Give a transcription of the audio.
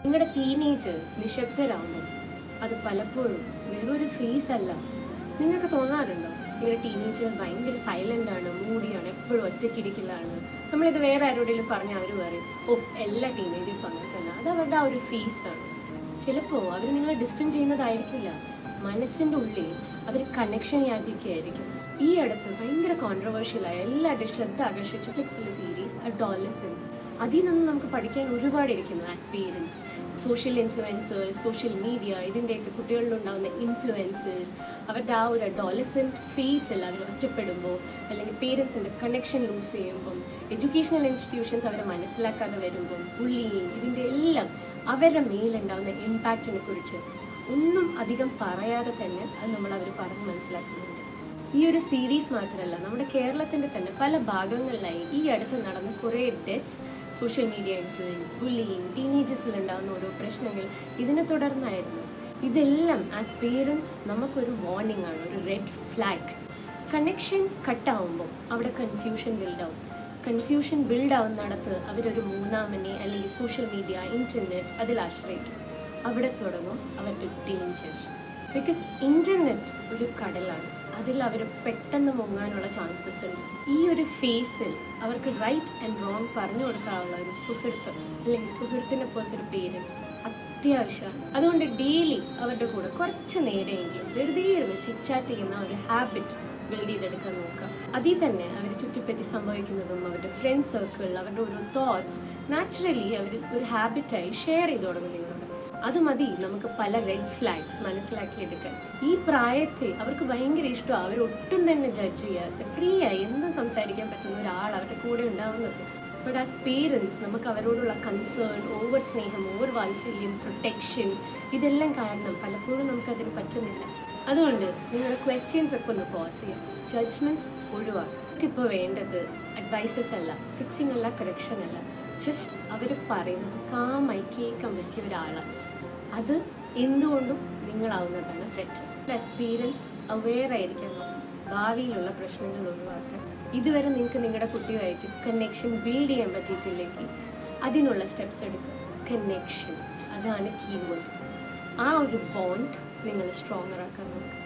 നിങ്ങളുടെ ടീനേജേഴ്സ് നിശബ്ദരാകുമ്പോൾ അത് പലപ്പോഴും വെറൊരു ഫേസ് അല്ല. നിങ്ങൾക്ക് തോന്നാറുണ്ടോ നിങ്ങളുടെ ടീനേജർ ഭയങ്കര സൈലൻ്റ് ആണ്, മൂടിയാണ്, എപ്പോഴും ഒറ്റയ്ക്കിരിക്കലാണ്? നമ്മളിത് വേറെ ആരോടെങ്കിലും പറഞ്ഞാൽ അവർ പറയും, ഓ എല്ലാ ടീനേജേഴ്സും അങ്ങനെ തന്നെ, അത് അവരുടെ ആ ഒരു ഫേസാണ്. ചിലപ്പോൾ അവർ നിങ്ങളെ ഡിസ്റ്റൻസ് ചെയ്യുന്നതായിരിക്കില്ല, മനസ്സിൻ്റെ ഉള്ളിൽ അവർ കണക്ഷൻ യാചിക്കുകയായിരിക്കും. ഈ അടുത്ത് ഭയങ്കര കോൺട്രവേഴ്ഷ്യലായ എല്ലാവരുടെ ശ്രദ്ധ ആകർഷിച്ച നെറ്റ്ഫ്ലിക്സിലെ സീരീസ് അഡോളസൻസ്. അതിൽ നിന്ന് നമുക്ക് പഠിക്കാൻ ഒരുപാട് ഇരിക്കുന്നു. As parents, social influencers, social media, ഇതിൻ്റെയൊക്കെ കുട്ടികളിലുണ്ടാകുന്ന ഇൻഫ്ലുവൻസേഴ്സ്, അവരുടെ ആ ഒരു അഡോളസെൻറ്റ് ഫേസിൽ അവർ ഒറ്റപ്പെടുമ്പോൾ, അല്ലെങ്കിൽ പേരൻസിൻ്റെ കണക്ഷൻ ലൂസ് ചെയ്യുമ്പം, എഡ്യൂക്കേഷണൽ ഇൻസ്റ്റിറ്റ്യൂഷൻസ് അവരെ മനസ്സിലാക്കാതെ വരുമ്പം, ബുള്ളിയിങ്, ഇതിൻ്റെ എല്ലാം അവരുടെ മേലുണ്ടാകുന്ന ഇമ്പാക്റ്റിനെ കുറിച്ച് ഒന്നും അധികം പറയാതെ തന്നെ അത് അവർ പറഞ്ഞ് മനസ്സിലാക്കുന്നുണ്ട്. ഈ ഒരു സീരീസ് മാത്രമല്ല, നമ്മുടെ കേരളത്തിൻ്റെ തന്നെ പല ഭാഗങ്ങളിലായി ഈ അടുത്ത് നടന്ന കുറേ deaths, social media influence, bullying, ടീനേജേഴ്സിൽ ഉണ്ടാകുന്ന ഓരോ പ്രശ്നങ്ങൾ ഇതിനെ തുടർന്നായിരുന്നു. ഇതെല്ലാം ആസ് പേരൻസ് നമുക്കൊരു വാർണിംഗ് ആണ്, ഒരു റെഡ് ഫ്ലാഗ്. കണക്ഷൻ കട്ടാവുമ്പോൾ അവിടെ കൺഫ്യൂഷൻ ബിൽഡാവും. കൺഫ്യൂഷൻ ബിൽഡാവുന്നിടത്ത് അവരൊരു മൂന്നാമനെ അല്ലെങ്കിൽ സോഷ്യൽ മീഡിയ, ഇൻ്റർനെറ്റ് അതിൽ ആശ്രയിക്കും. അവിടെ തുടങ്ങും അവരുടെ ഡേഞ്ചർ. ബിക്കോസ് ഇൻ്റർനെറ്റ് ഒരു കടലാണ്, അതിൽ അവർ പെട്ടെന്ന് മുങ്ങാനുള്ള ചാൻസസ് ഉണ്ട്. ഈ ഒരു ഫേസിൽ അവർക്ക് റൈറ്റ് ആൻഡ് റോങ് പറഞ്ഞു കൊടുക്കാനുള്ള ഒരു സുഹൃത്ത് അല്ലെങ്കിൽ സുഹൃത്തിനെ പോലത്തെ ഒരു പേരൻറ്റ് അത്യാവശ്യമാണ്. അതുകൊണ്ട് ഡെയിലി അവരുടെ കൂടെ കുറച്ച് നേരമെങ്കിലും വെറുതെ ഇരുന്ന് ചിറ്റാറ്റ് ചെയ്യുന്ന ഒരു ഹാബിറ്റ് ബിൽഡ് ചെയ്തെടുക്കാൻ നോക്കുക. അതിൽ തന്നെ അവർ ചുറ്റിപ്പറ്റി സംഭവിക്കുന്നതും അവരുടെ ഫ്രണ്ട് സർക്കിൾ, അവരുടെ ഓരോ തോട്ട്സ് നാച്ചുറലി അവർ ഒരു ഹാബിറ്റായി ഷെയർ ചെയ്ത് തുടങ്ങും നിങ്ങളോട്. അത് മതി നമുക്ക് പല റെഡ് ഫ്ലാഗ്സ് മനസ്സിലാക്കിയെടുക്കാൻ. ഈ പ്രായത്തിൽ അവർക്ക് ഭയങ്കര ഇഷ്ടമാണ് അവരൊട്ടും തന്നെ ജഡ്ജ് ചെയ്യാത്ത ഫ്രീ ആയി എന്തും സംസാരിക്കാൻ പറ്റുന്ന ഒരാൾ അവരുടെ കൂടെ ഉണ്ടാവുന്നത്. ബട്ട് ആസ് പേരൻസ് നമുക്ക് അവരോടുള്ള കൺസേൺ, ഓവർ സ്നേഹം, ഓവർ വാത്സല്യം, പ്രൊട്ടക്ഷൻ, ഇതെല്ലാം കാരണം പലപ്പോഴും നമുക്കതിന് പറ്റുന്നില്ല. അതുകൊണ്ട് നിങ്ങളുടെ ക്വസ്റ്റ്യൻസ് ഒക്കെ ഒന്ന് പോസ് ചെയ്യാം, ജഡ്ജ്മെൻറ്റ്സ് ഒഴിവാക്കുക. നമുക്കിപ്പോൾ വേണ്ടത് അഡ്വൈസസ് അല്ല, ഫിക്സിംഗ് അല്ല, കറക്ഷൻ അല്ല, ജസ്റ്റ് അവർ പറയുന്നത് കാമായി കേൾക്കാൻ പറ്റിയ ഒരാളാണ്. അത് എന്തുകൊണ്ടും നിങ്ങളാവുന്നതാണ് തെറ്റ്. ആസ് പേരൻസ് അവെയർ ആയിരിക്കാൻ നോക്കുക, ഭാവിയിലുള്ള പ്രശ്നങ്ങൾ ഒഴിവാക്കാൻ. ഇതുവരെ നിങ്ങൾക്ക് നിങ്ങളുടെ കുട്ടിയുമായിട്ട് കണക്ഷൻ ബിൽഡ് ചെയ്യാൻ പറ്റിയിട്ടില്ലെങ്കിൽ അതിനുള്ള സ്റ്റെപ്സ് എടുക്കുക. കണക്ഷൻ, അതാണ് കീവേഡ്. ആ ഒരു ബോണ്ട് നിങ്ങൾ സ്ട്രോങ്ങർ ആക്കാൻ നോക്കുക.